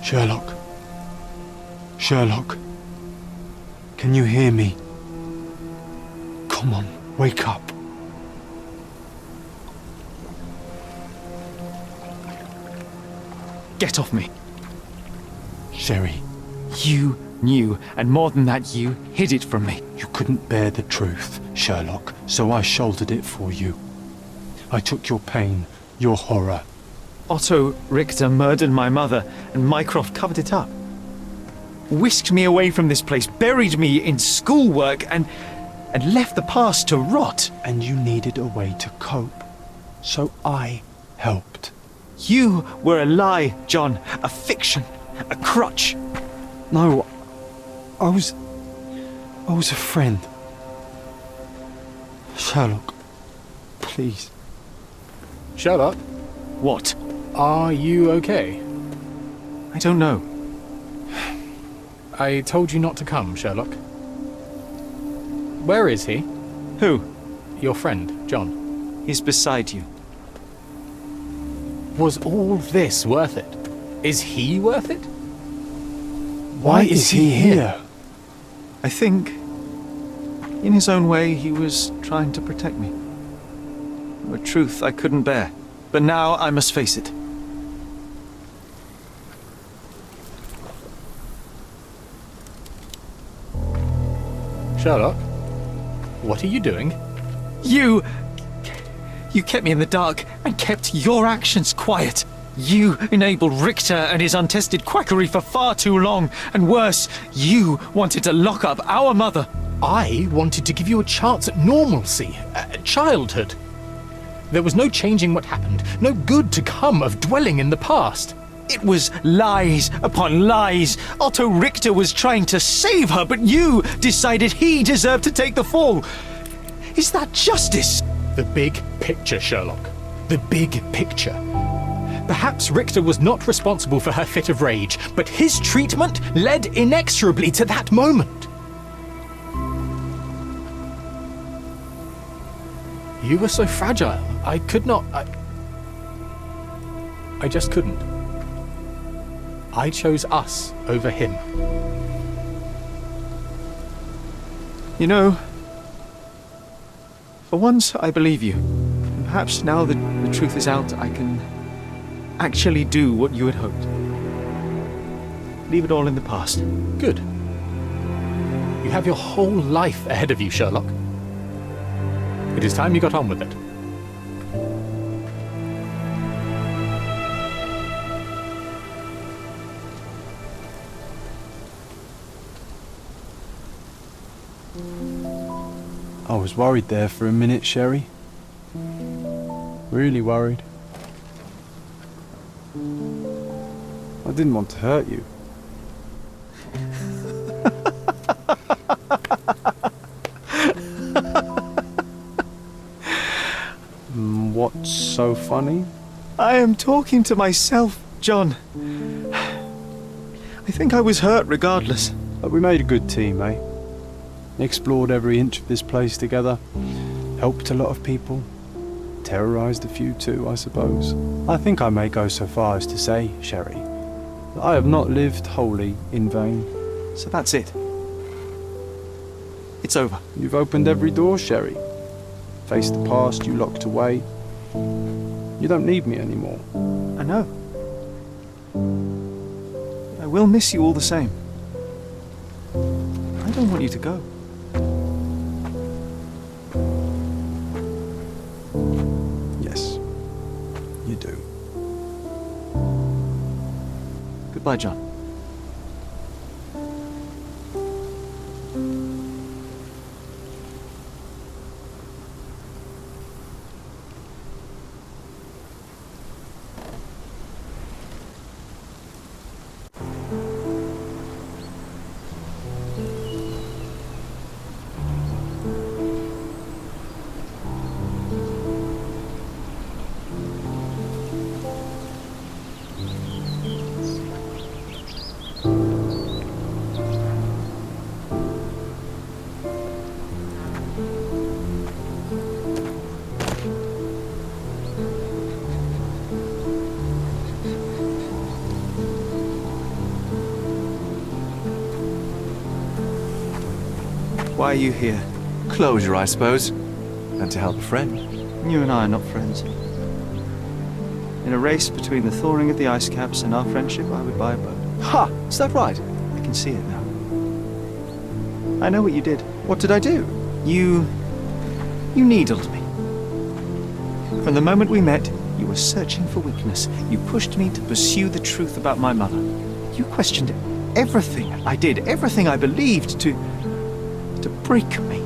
Sherlock. Sherlock. Can you hear me? Come on, wake up. Get off me. Sherry, You knew, and more than that, you hid it from me. you couldn't bear the truth, Sherlock, so I shouldered it for you. I took your pain, your horror. Otto Richter murdered my mother, and Mycroft covered it up. Whisked me away from this place, buried me in schoolwork, and left the past to rot. And you needed a way to cope, so I helped. You were a lie, John, a fiction, a crutch. No, I was a friend. Sherlock, please. Sherlock, What? are you okay? I don't know. I told you not to come, Sherlock. Where is he? Who? Your friend, John. He's beside you. Was all this worth it? Is he worth it? Why is he here? I think, in his own way, he was trying to protect me. A truth I couldn't bear. But now I must face it. Sherlock, what are you doing? You kept me in the dark and kept your actions quiet. You enabled Richter and his untested quackery for far too long. And worse, you wanted to lock up our mother. I wanted to give you a chance at normalcy, childhood. There was no changing what happened, no good to come of dwelling in the past. It was lies upon lies. Otto Richter was trying to save her, but you decided he deserved to take the fall. Is that justice? The big picture, Sherlock. The big picture. Perhaps Richter was not responsible for her fit of rage, but his treatment led inexorably to that moment. You were so fragile. I could not... I just couldn't. I chose us over him. You know, for once I believe you. And perhaps now that the truth is out, I can actually do what you had hoped. Leave it all in the past. Good. You have your whole life ahead of you, Sherlock. It is time you got on with it. I was worried there for a minute, Sherry. Really worried. I didn't want to hurt you. What's so funny? I am talking to myself, John. I think I was hurt regardless. But we made a good team, eh? Explored every inch of this place together. Helped a lot of people. Terrorised a few too, I suppose. I think I may go so far as to say, Sherry, that I have not lived wholly in vain. So that's it. It's over. You've opened every door, Sherry. Faced the past you locked away. You don't need me anymore. I know. I will miss you all the same. I don't want you to go. Yes, you do. Goodbye, John. Why are you here? Closure, I suppose. And to help a friend. You and I are not friends. In a race between the thawing of the ice caps and our friendship, I would buy a boat. Ha! Is that right? I can see it now. I know what you did. What did I do? You needled me. From the moment we met, you were searching for weakness. You pushed me to pursue the truth about my mother. You questioned everything I did, everything I believed, to break me.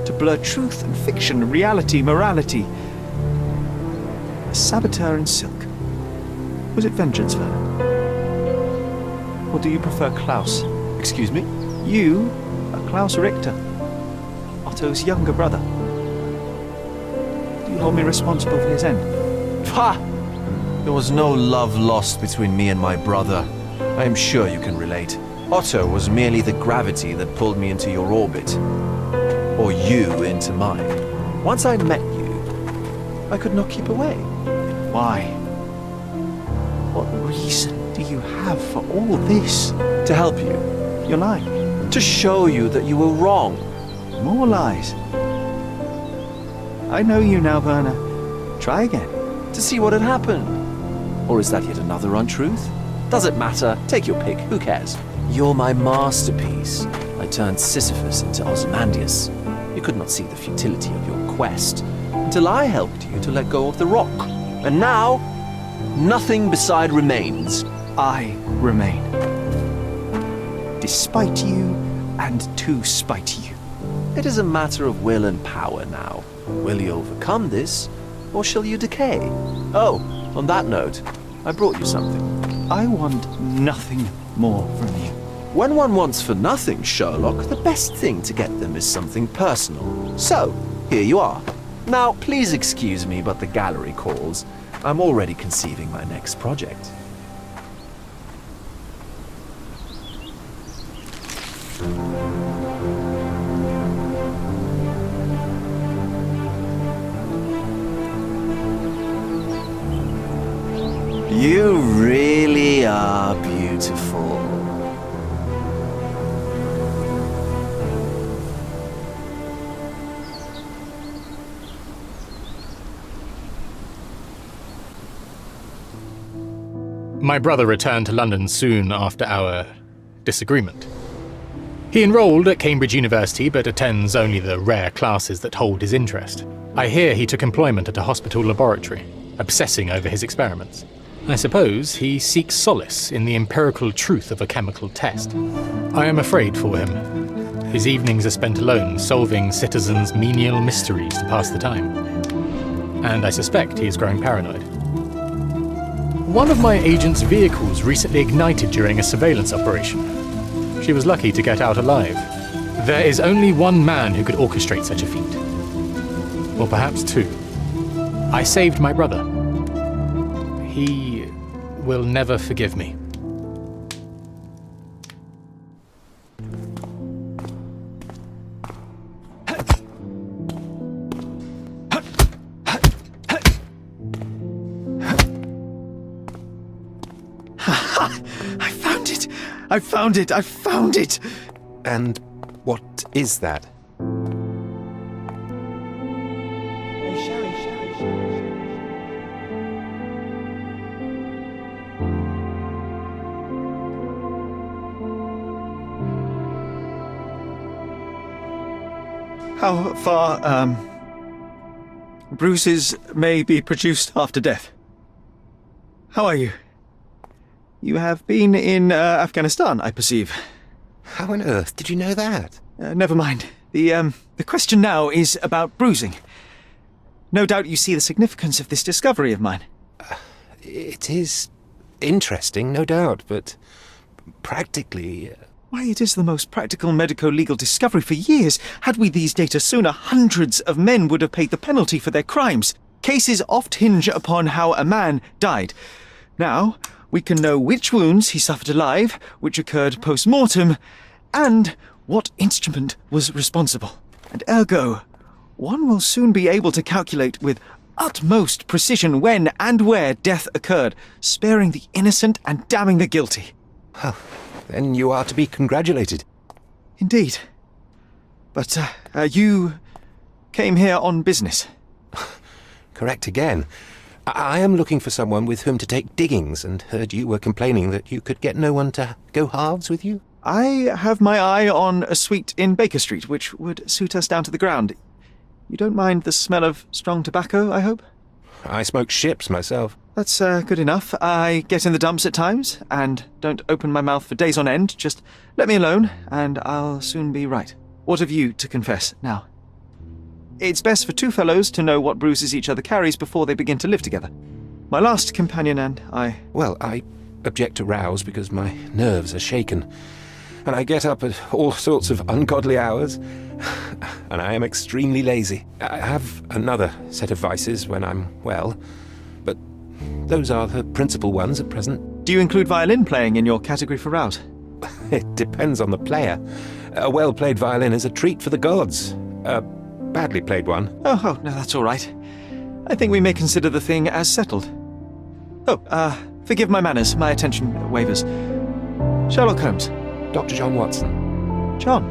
To blur truth and fiction, reality, morality. A saboteur in silk. Was it vengeance, Werner? Or do you prefer Klaus? Excuse me? You are Klaus Richter, Otto's younger brother. Do you hold me responsible for his end? Ha! There was no love lost between me and my brother. I am sure you can relate. Otto was merely the gravity that pulled me into your orbit. Or you into mine. Once I met you, I could not keep away. Why? What reason do you have for all this? To help you. You're lying. To show you that you were wrong. More lies. I know you now, Werner. Try again. To see what had happened. Or is that yet another untruth? Does it matter? Take your pick. Who cares? You're my masterpiece. I turned Sisyphus into Ozymandias. You could not see the futility of your quest until I helped you to let go of the rock. And now, nothing beside remains. I remain. Despite you and to spite you. It is a matter of will and power now. Will you overcome this, or shall you decay? Oh, on that note, I brought you something. I want nothing more from you. When one wants for nothing, Sherlock, the best thing to get them is something personal. So, here you are. Now, please excuse me, but the gallery calls. I'm already conceiving my next project. You really are beautiful. My brother returned to London soon after our disagreement. He enrolled at Cambridge University, but attends only the rare classes that hold his interest. I hear he took employment at a hospital laboratory, obsessing over his experiments. I suppose he seeks solace in the empirical truth of a chemical test. I am afraid for him. His evenings are spent alone, solving citizens' menial mysteries to pass the time. And I suspect he is growing paranoid. One of my agent's vehicles recently ignited during a surveillance operation. She was lucky to get out alive. There is only one man who could orchestrate such a feat. Or perhaps two. I saved my brother. He will never forgive me. I found it! I found it! And what is that? How far, bruises may be produced after death? How are you? You have been in Afghanistan, I perceive. How on earth did you know that? Never mind. The question now is about bruising. No doubt you see the significance of this discovery of mine. It is interesting, no doubt, but practically... Why, it is the most practical medico-legal discovery for years. Had we these data sooner, hundreds of men would have paid the penalty for their crimes. Cases oft hinge upon how a man died. Now, we can know which wounds he suffered alive, which occurred post-mortem, and what instrument was responsible. And ergo, one will soon be able to calculate with utmost precision when and where death occurred, sparing the innocent and damning the guilty. Well, then you are to be congratulated. Indeed. But, you came here on business. Correct again. I am looking for someone with whom to take diggings, and heard you were complaining that you could get no one to go halves with you. I have my eye on a suite in Baker Street, which would suit us down to the ground. You don't mind the smell of strong tobacco, I hope? I smoke ships myself. That's good enough. I get in the dumps at times, and don't open my mouth for days on end. Just let me alone, and I'll soon be right. What have you to confess now? It's best for two fellows to know what bruises each other carries before they begin to live together. My last companion and I... Well, I object to rows because my nerves are shaken, and I get up at all sorts of ungodly hours, and I am extremely lazy. I have another set of vices when I'm well, but those are the principal ones at present. Do you include violin playing in your category for rout? It depends on the player. A well-played violin is a treat for the gods. A badly played one. Oh, no, that's all right. I think we may consider the thing as settled. Oh, forgive my manners. My attention wavers. Sherlock Holmes. Dr. John Watson. John.